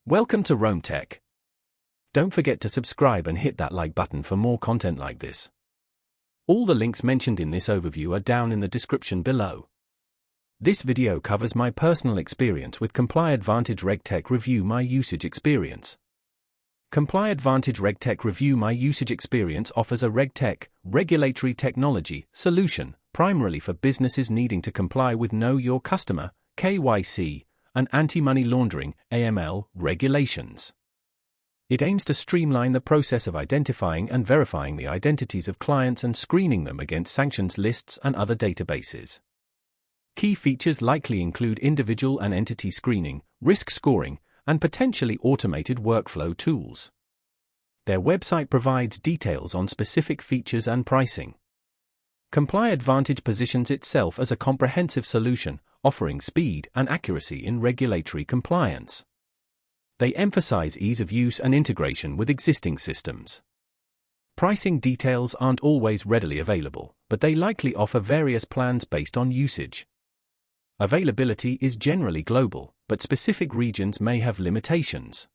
Welcome to RegTech. Don't forget to subscribe and hit that like button for more content like this. All the links mentioned in this overview are down in the description below. This video covers my personal experience with ComplyAdvantage RegTech Review My Usage Experience. ComplyAdvantage RegTech Review My Usage Experience offers a RegTech, regulatory technology, solution, primarily for businesses needing to comply with Know Your Customer, KYC, and anti-money laundering, AML, regulations. It aims to streamline the process of identifying and verifying the identities of clients and screening them against sanctions lists and other databases. Key features likely include individual and entity screening, risk scoring, and potentially automated workflow tools. Their website provides details on specific features and pricing. ComplyAdvantage positions itself as a comprehensive solution, offering speed and accuracy in regulatory compliance. They emphasize ease of use and integration with existing systems. Pricing details aren't always readily available, but they likely offer various plans based on usage. Availability is generally global, but specific regions may have limitations.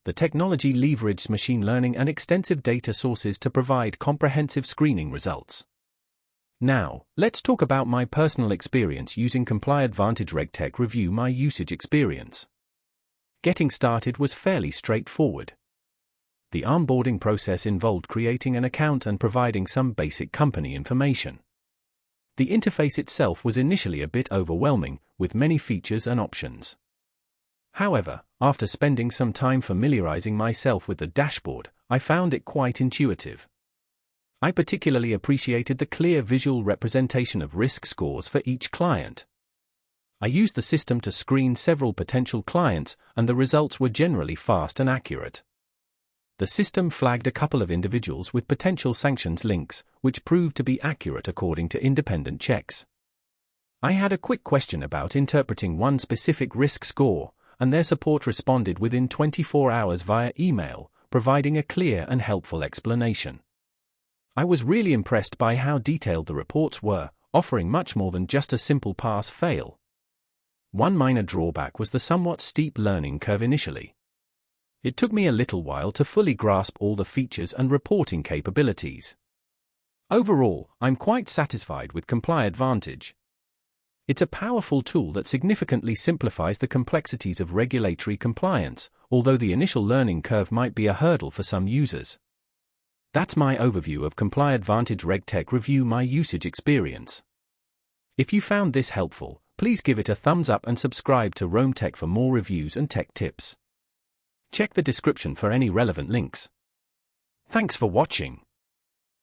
The technology leverages machine learning and extensive data sources to provide comprehensive screening results. Now, let's talk about my personal experience using ComplyAdvantage RegTech Review My Usage Experience. Getting started was fairly straightforward. The onboarding process involved creating an account and providing some basic company information. The interface itself was initially a bit overwhelming, with many features and options. However, after spending some time familiarizing myself with the dashboard, I found it quite intuitive. I particularly appreciated the clear visual representation of risk scores for each client. I used the system to screen several potential clients, and the results were generally fast and accurate. The system flagged a couple of individuals with potential sanctions links, which proved to be accurate according to independent checks. I had a quick question about interpreting one specific risk score, and their support responded within 24 hours via email, providing a clear and helpful explanation. I was really impressed by how detailed the reports were, offering much more than just a simple pass-fail. One minor drawback was the somewhat steep learning curve initially. It took me a little while to fully grasp all the features and reporting capabilities. Overall, I'm quite satisfied with ComplyAdvantage. It's a powerful tool that significantly simplifies the complexities of regulatory compliance, although the initial learning curve might be a hurdle for some users. That's my overview of ComplyAdvantage RegTech Review My Usage Experience. If you found this helpful, please give it a thumbs up and subscribe to RegTech for more reviews and tech tips. Check the description for any relevant links. Thanks for watching.